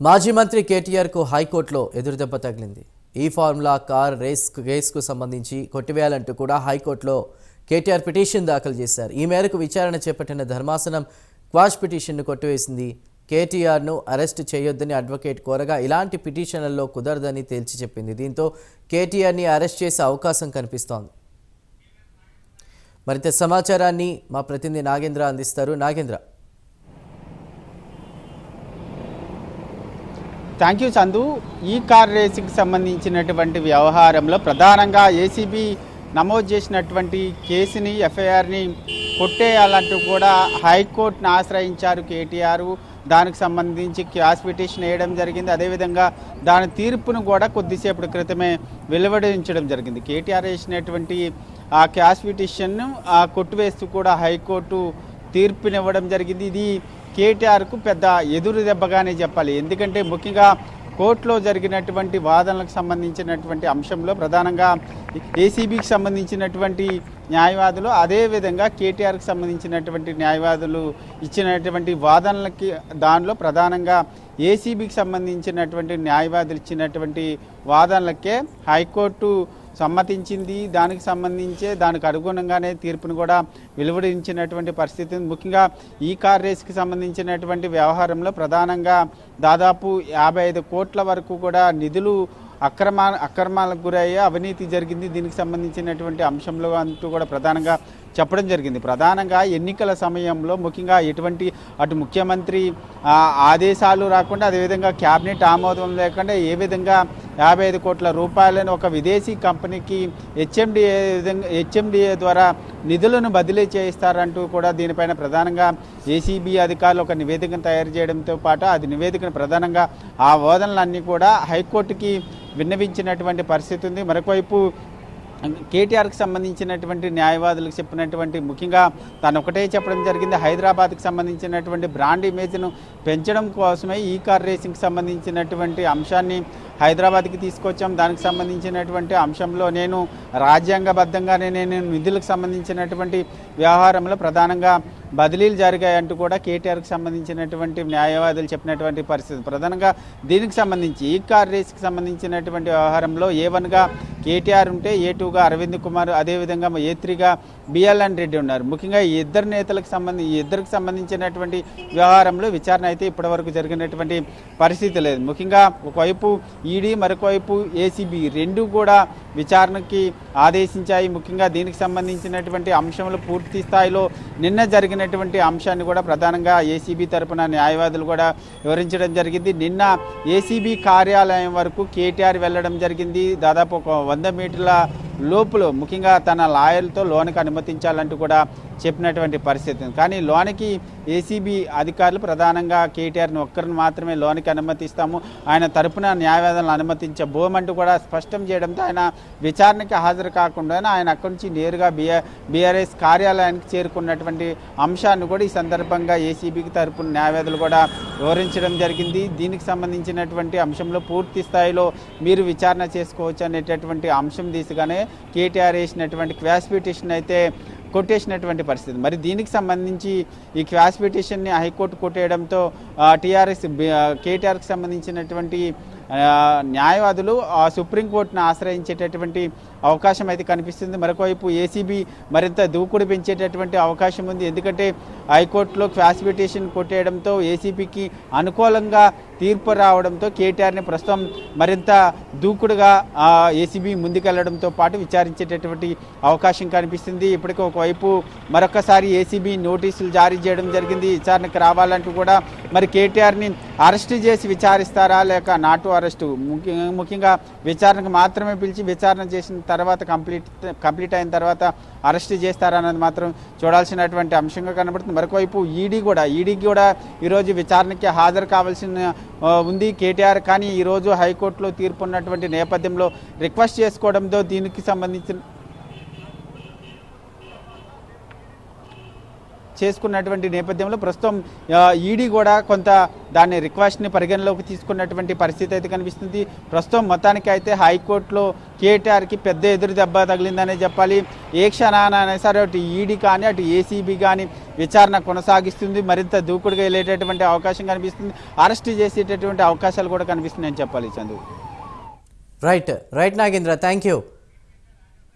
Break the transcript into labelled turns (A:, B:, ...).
A: మాజీ మంత్రి కేటీఆర్కు హైకోర్టులో ఎదురుదెబ్బ తగిలింది. ఈ ఫార్ములా కార్ రేస్ కేసుకు సంబంధించి కొట్టివేయాలంటూ కూడా హైకోర్టులో కేటీఆర్ పిటిషన్ దాఖలు చేశారు. ఈ మేరకు విచారణ చేపట్టిన ధర్మాసనం క్వాష్ పిటిషన్ను కొట్టివేసింది. కేటీఆర్ను అరెస్టు చేయొద్దని అడ్వకేట్ కోరగా ఇలాంటి పిటిషన్లలో కుదరదని తేల్చి చెప్పింది. దీంతో కేటీఆర్ని అరెస్ట్ చేసే అవకాశం కనిపిస్తోంది. మరింత సమాచారాన్ని మా ప్రతినిధి నాగేంద్ర అందిస్తారు. నాగేంద్ర.
B: Thank you Chandu. ఈ కార్ రేసింగ్కి సంబంధించినటువంటి వ్యవహారంలో ప్రధానంగా ఏసీబీ నమోదు చేసినటువంటి కేసుని ఎఫ్ఐఆర్ని కొట్టేయాలంటూ కూడా హైకోర్టును ఆశ్రయించారు కేటీఆర్. దానికి సంబంధించి క్యాష్ పిటిషన్ వేయడం జరిగింది. అదేవిధంగా దాని తీర్పును కూడా కొద్దిసేపటి క్రితమే వెలువడించడం జరిగింది. కేటీఆర్ వేసినటువంటి ఆ క్యాష్ పిటిషన్ను కొట్టివేస్తూ కూడా హైకోర్టు తీర్పునివ్వడం జరిగింది. ఇది కేటీఆర్కు పెద్ద ఎదురు దెబ్బగానే చెప్పాలి. ఎందుకంటే ముఖ్యంగా కోర్టులో జరిగినటువంటి వాదనలకు సంబంధించినటువంటి అంశంలో ప్రధానంగా ఏసీబీకి సంబంధించినటువంటి న్యాయవాదులు, అదేవిధంగా కేటీఆర్కి సంబంధించినటువంటి న్యాయవాదులు ఇచ్చినటువంటి వాదనలకి దానిలో ప్రధానంగా ఏసీబీకి సంబంధించినటువంటి న్యాయవాదులు ఇచ్చినటువంటి వాదనలకే హైకోర్టు సమ్మతించింది. దానికి సంబంధించే దానికి అనుగుణంగానే తీర్పును కూడా వెలువడించినటువంటి పరిస్థితి. ముఖ్యంగా ఈ కార్ రేస్కి సంబంధించినటువంటి వ్యవహారంలో ప్రధానంగా దాదాపు 55 కోట్ల వరకు కూడా నిధులు అక్రమాలకు గురయ్యే అవినీతి జరిగింది. దీనికి సంబంధించినటువంటి అంశంలో అంటూ కూడా ప్రధానంగా చెప్పడం జరిగింది. ప్రధానంగా ఎన్నికల సమయంలో ముఖ్యంగా ఎటువంటి అటు ముఖ్యమంత్రి ఆదేశాలు రాకుండా, అదేవిధంగా క్యాబినెట్ ఆమోదం లేకుండా ఏ విధంగా 55 కోట్ల రూపాయలను ఒక విదేశీ కంపెనీకి హెచ్ఎండిఏ ద్వారా నిధులను బదిలీ చేయిస్తారంటూ కూడా దీనిపైన ప్రధానంగా ఏసీబీ అధికారులు ఒక నివేదికను తయారు చేయడంతో పాటు అది నివేదికను ప్రధానంగా ఆ వాదనలన్నీ కూడా హైకోర్టుకి విన్నవించినటువంటి పరిస్థితి ఉంది. మరొకవైపు కేటీఆర్కి సంబంధించినటువంటి న్యాయవాదులకు చెప్పినటువంటి ముఖ్యంగా తాను ఒకటే చెప్పడం జరిగింది. హైదరాబాద్కి సంబంధించినటువంటి బ్రాండ్ ఇమేజ్ను పెంచడం కోసమే ఈ కార్ రేసింగ్కి సంబంధించినటువంటి అంశాన్ని హైదరాబాద్కి తీసుకొచ్చాం. దానికి సంబంధించినటువంటి అంశంలో నేను రాజ్యాంగబద్ధంగానే నేను నిధులకు సంబంధించినటువంటి వ్యవహారంలో ప్రధానంగా బదిలీలు జరిగాయంటూ కూడా కేటీఆర్కి సంబంధించినటువంటి న్యాయవాదులు చెప్పినటువంటి పరిస్థితి. ప్రధానంగా దీనికి సంబంధించి ఈ కార్ రేస్కి సంబంధించినటువంటి వ్యవహారంలో A1గా కేటీఆర్ ఉంటే A2గా అరవింద్ కుమార్, అదేవిధంగా A3గా బిఎల్ఎన్ రెడ్డి ఉన్నారు. ముఖ్యంగా ఈ ఇద్దరికి సంబంధించినటువంటి వ్యవహారంలో విచారణ అయితే ఇప్పటివరకు జరిగినటువంటి పరిస్థితి లేదు. ముఖ్యంగా ఒకవైపు ఈడీ, మరొకవైపు ఏసీబీ రెండు కూడా విచారణకి ఆదేశించాయి. ముఖ్యంగా దీనికి సంబంధించినటువంటి అంశంలో పూర్తి స్థాయిలో నిన్న జరిగినటువంటి అంశాన్ని కూడా ప్రధానంగా ఏసీబీ తరపున న్యాయవాదులు కూడా వివరించడం జరిగింది. నిన్న ఏసీబీ కార్యాలయం వరకు కేటీఆర్ వెళ్ళడం జరిగింది. దాదాపు ఒక 100 మీటర్ల లోపులో ముఖ్యంగా తన లాయర్లతో లోనికి అనుమతించాలంటూ కూడా చెప్పినటువంటి పరిస్థితి. కానీ లోనికి ఏసీబీ అధికారులు ప్రధానంగా కేటీఆర్ని ఒక్కరిని మాత్రమే లోనికి అనుమతిస్తాము, ఆయన తరపున న్యాయవాదులను అనుమతించబోమంటూ కూడా స్పష్టం చేయడంతో ఆయన విచారణకి హాజరు కాకుండా ఆయన అక్కడి నుంచి నేరుగా బీఆర్ఎస్ కార్యాలయానికి చేరుకున్నటువంటి అంశాన్ని కూడా ఈ సందర్భంగా ఏసీబీకి తరపున న్యాయవాదులు కూడా వివరించడం జరిగింది. దీనికి సంబంధించినటువంటి అంశంలో పూర్తి స్థాయిలో మీరు విచారణ చేసుకోవచ్చు అనేటటువంటి అంశం దిశగానే కేటీఆర్ వేసినటువంటి క్వాష్ పిటిషన్ అయితే కొట్టేసినటువంటి పరిస్థితి. మరి దీనికి సంబంధించి ఈ క్వాష్ పిటిషన్ని హైకోర్టు కొట్టేయడంతో కేటీఆర్కి సంబంధించినటువంటి న్యాయవాదులు సుప్రీంకోర్టును ఆశ్రయించేటటువంటి అవకాశం అయితే కనిపిస్తుంది. మరొకవైపు ఏసీబీ మరింత దూకుడు పెంచేటటువంటి అవకాశం ఉంది. ఎందుకంటే హైకోర్టులో క్వాష్ పిటిషన్ కొట్టేయడంతో ఏసీబీకి అనుకూలంగా తీర్పు రావడంతో కేటీఆర్ని ప్రస్తుతం మరింత దూకుడుగా ఏసీబీ ముందుకెళ్లడంతో పాటు విచారించేటటువంటి అవకాశం కనిపిస్తుంది. ఇప్పటికీ ఒకవైపు మరొకసారి ఏసీబీ నోటీసులు జారీ చేయడం జరిగింది. విచారణకు రావాలంటూ కూడా మరి కేటీఆర్ని అరెస్ట్ చేసి విచారిస్తారా లేక నాటు అరెస్టు, ముఖ్యంగా విచారణకు మాత్రమే పిలిచి విచారణ చేసిన తర్వాత కంప్లీట్ అయిన తర్వాత అరెస్ట్ చేస్తారన్నది మాత్రం చూడాల్సినటువంటి అంశంగా కనబడుతుంది. మరొకవైపు ఈడీకి కూడా ఈరోజు విచారణకి హాజరు కావాల్సిన ఉంది కేటీఆర్. కానీ ఈరోజు హైకోర్టులో తీర్పు ఉన్నటువంటి నేపథ్యంలో రిక్వెస్ట్ చేసుకోవడంతో దీనికి సంబంధించిన చేసుకున్నటువంటి నేపథ్యంలో ప్రస్తుతం ఈడీ కూడా కొంత దాని రిక్వెస్ట్ని పరిగణలోకి తీసుకున్నటువంటి పరిస్థితి అయితే కనిపిస్తుంది. ప్రస్తుతం మొత్తానికి అయితే హైకోర్టులో కేటీఆర్కి పెద్ద ఎదురు దెబ్బ తగిలిందనే చెప్పాలి. ఏ క్షణాన సరే అటు ఈడీ కానీ అటు ఏసీబీ కానీ విచారణ కొనసాగిస్తుంది. మరింత దూకుడుగా వెళ్ళేటటువంటి అవకాశం కనిపిస్తుంది. అరెస్ట్ చేసేటటువంటి అవకాశాలు కూడా కనిపిస్తున్నాయని చెప్పాలి. Chandu
A: right Nagendra, thank you.